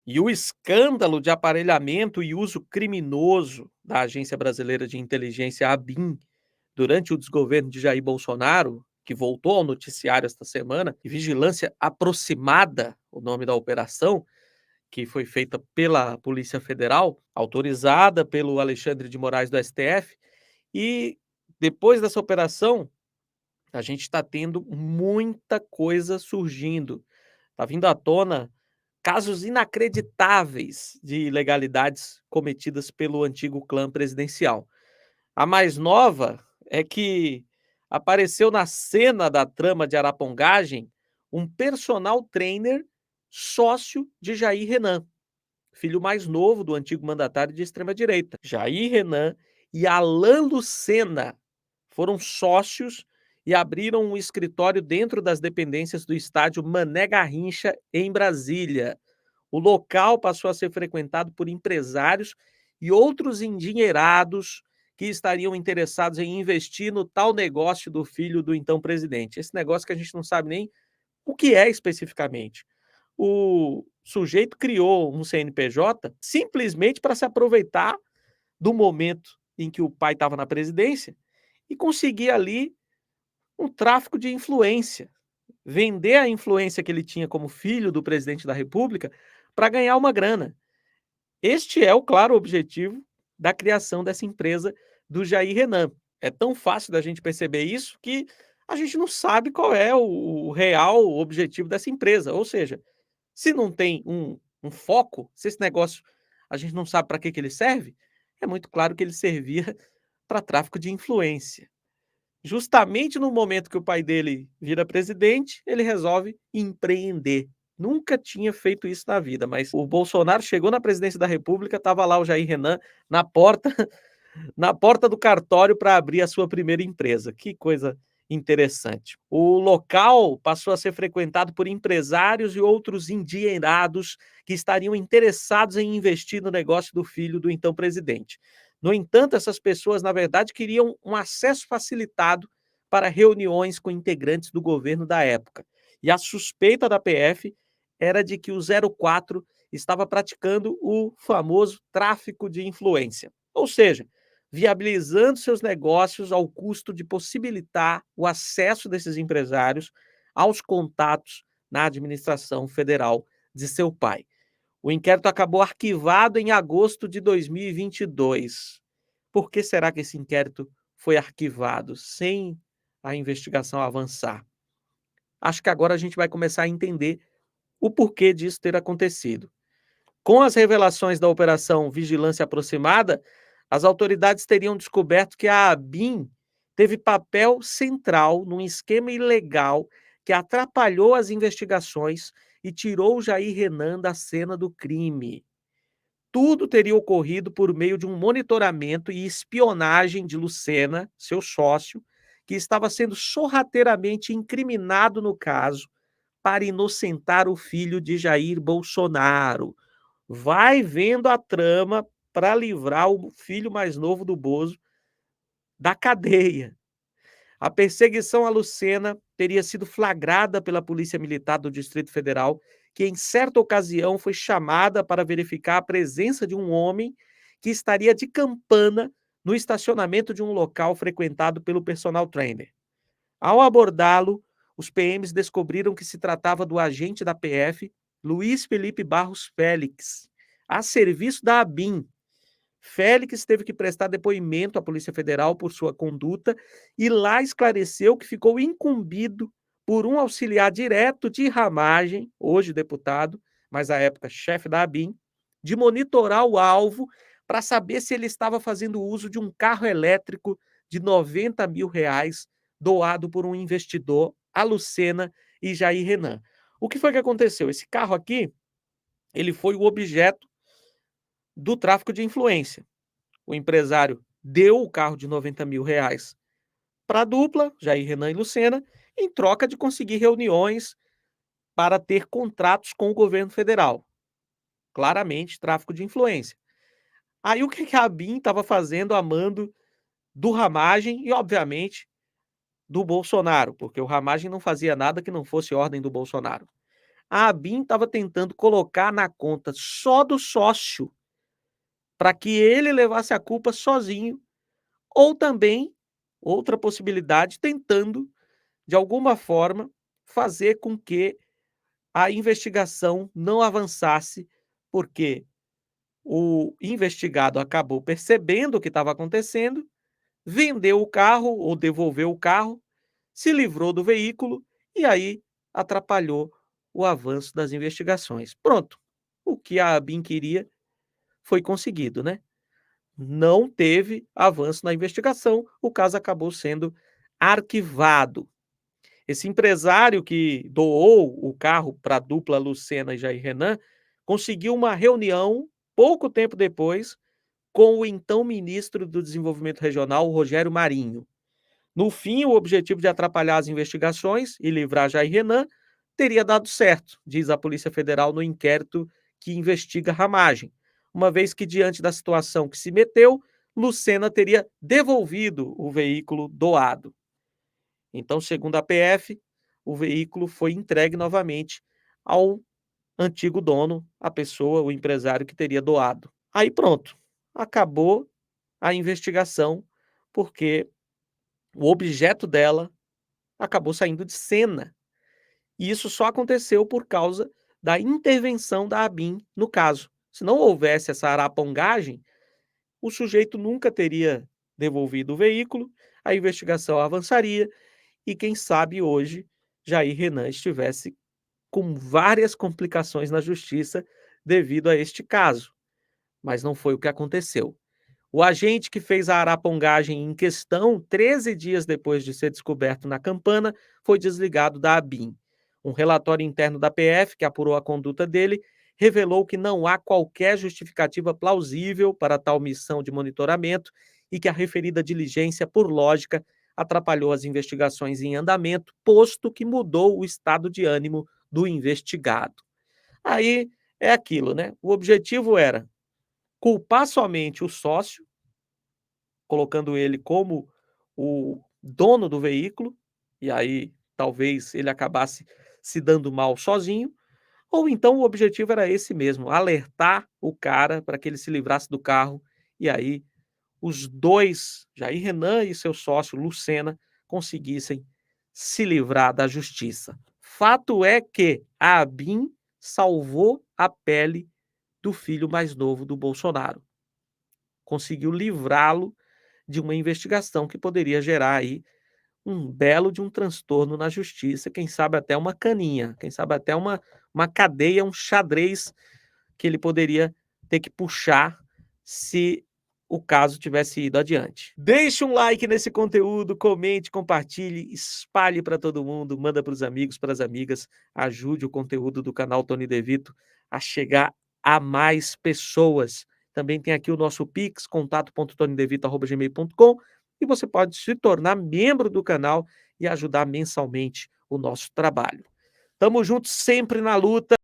E o escândalo de aparelhamento e uso criminoso da Agência Brasileira de Inteligência, ABIN, durante o desgoverno de Jair Bolsonaro, que voltou ao noticiário esta semana, e Vigilância Aproximada, o nome da operação, que foi feita pela Polícia Federal, autorizada pelo Alexandre de Moraes do STF, e depois dessa operação, a gente está tendo muita coisa surgindo. Está vindo à tona casos inacreditáveis de ilegalidades cometidas pelo antigo clã presidencial. A mais nova é que apareceu na cena da trama de arapongagem um personal trainer sócio de Jair Renan, filho mais novo do antigo mandatário de extrema-direita. Jair Renan e Alain Lucena foram sócios e abriram um escritório dentro das dependências do estádio Mané Garrincha, em Brasília. O local passou a ser frequentado por empresários e outros endinheirados que estariam interessados em investir no tal negócio do filho do então presidente. Esse negócio que a gente não sabe nem o que é especificamente. O sujeito criou um CNPJ simplesmente para se aproveitar do momento em que o pai estava na presidência e conseguir ali um tráfico de influência, vender a influência que ele tinha como filho do presidente da República para ganhar uma grana. Este é o claro objetivo da criação dessa empresa do Jair Renan. É tão fácil da gente perceber isso que a gente não sabe qual é o real objetivo dessa empresa. Ou seja, se não tem um foco, se esse negócio a gente não sabe para que ele serve, é muito claro que ele servia para tráfico de influência. Justamente no momento que o pai dele vira presidente, ele resolve empreender. Nunca tinha feito isso na vida, mas o Bolsonaro chegou na presidência da República, estava lá o Jair Renan na porta na porta do cartório para abrir a sua primeira empresa. Que coisa interessante. O local passou a ser frequentado por empresários e outros endinheirados que estariam interessados em investir no negócio do filho do então presidente. No entanto, essas pessoas, na verdade, queriam um acesso facilitado para reuniões com integrantes do governo da época. E a suspeita da PF era de que o 04 estava praticando o famoso tráfico de influência. Ou seja, viabilizando seus negócios ao custo de possibilitar o acesso desses empresários aos contatos na administração federal de seu pai. O inquérito acabou arquivado em agosto de 2022. Por que será que esse inquérito foi arquivado sem a investigação avançar? Acho que agora a gente vai começar a entender o porquê disso ter acontecido. Com as revelações da Operação Vigilância Aproximada, as autoridades teriam descoberto que a ABIN teve papel central num esquema ilegal que atrapalhou as investigações e tirou Jair Renan da cena do crime. Tudo teria ocorrido por meio de um monitoramento e espionagem de Lucena, seu sócio, que estava sendo sorrateiramente incriminado no caso para inocentar o filho de Jair Bolsonaro. Vai vendo a trama para livrar o filho mais novo do Bozo da cadeia. A perseguição a Lucena teria sido flagrada pela Polícia Militar do Distrito Federal, que em certa ocasião foi chamada para verificar a presença de um homem que estaria de campana no estacionamento de um local frequentado pelo personal trainer. Ao abordá-lo, os PMs descobriram que se tratava do agente da PF, Luiz Felipe Barros Félix, a serviço da ABIN. Félix teve que prestar depoimento à Polícia Federal por sua conduta e lá esclareceu que ficou incumbido por um auxiliar direto de Ramagem, hoje deputado, mas à época chefe da ABIN, de monitorar o alvo para saber se ele estava fazendo uso de um carro elétrico de R$ 90 mil doado por um investidor, a Lucena e Jair Renan. O que foi que aconteceu? Esse carro aqui, ele foi o objeto do tráfico de influência. O empresário deu o carro de R$ 90 mil para a dupla, Jair Renan e Lucena, em troca de conseguir reuniões para ter contratos com o governo federal. Claramente, tráfico de influência. Aí o que a ABIN estava fazendo a mando do Ramagem e, obviamente, do Bolsonaro, porque o Ramagem não fazia nada que não fosse ordem do Bolsonaro. A ABIN estava tentando colocar na conta só do sócio, para que ele levasse a culpa sozinho, ou também, outra possibilidade, tentando, de alguma forma, fazer com que a investigação não avançasse, porque o investigado acabou percebendo o que estava acontecendo, vendeu o carro ou devolveu o carro, se livrou do veículo e aí atrapalhou o avanço das investigações. Pronto, o que a ABIN queria foi conseguido, né? Não teve avanço na investigação, o caso acabou sendo arquivado. Esse empresário que doou o carro para a dupla Lucena e Jair Renan conseguiu uma reunião pouco tempo depois com o então ministro do Desenvolvimento Regional, Rogério Marinho. No fim, o objetivo de atrapalhar as investigações e livrar Jair Renan teria dado certo, diz a Polícia Federal no inquérito que investiga a ramagem, uma vez que, diante da situação que se meteu, Lucena teria devolvido o veículo doado. Então, segundo a PF, o veículo foi entregue novamente ao antigo dono, a pessoa, o empresário que teria doado. Aí pronto, acabou a investigação, porque o objeto dela acabou saindo de cena. E isso só aconteceu por causa da intervenção da ABIN no caso. Se não houvesse essa arapongagem, o sujeito nunca teria devolvido o veículo, a investigação avançaria e quem sabe hoje Jair Renan estivesse com várias complicações na justiça devido a este caso. Mas não foi o que aconteceu. O agente que fez a arapongagem em questão, 13 dias depois de ser descoberto na Campana, foi desligado da ABIN. Um relatório interno da PF, que apurou a conduta dele, revelou que não há qualquer justificativa plausível para tal missão de monitoramento e que a referida diligência, por lógica, atrapalhou as investigações em andamento, posto que mudou o estado de ânimo do investigado. Aí é aquilo, né? O objetivo era culpar somente o sócio, colocando ele como o dono do veículo, e aí talvez ele acabasse se dando mal sozinho, ou então o objetivo era esse mesmo, alertar o cara para que ele se livrasse do carro, e aí os dois, Jair Renan e seu sócio Lucena, conseguissem se livrar da justiça. Fato é que a ABIN salvou a pele do filho mais novo do Bolsonaro. Conseguiu livrá-lo de uma investigação que poderia gerar aí um belo de um transtorno na justiça, quem sabe até uma caninha, quem sabe até uma cadeia, um xadrez que ele poderia ter que puxar se o caso tivesse ido adiante. Deixe um like nesse conteúdo, comente, compartilhe, espalhe para todo mundo, manda para os amigos, para as amigas, ajude o conteúdo do canal Tony De Vito a chegar a mais pessoas. Também tem aqui o nosso Pix, contato.tonydevito@gmail.com, e você pode se tornar membro do canal e ajudar mensalmente o nosso trabalho. Tamo junto sempre na luta.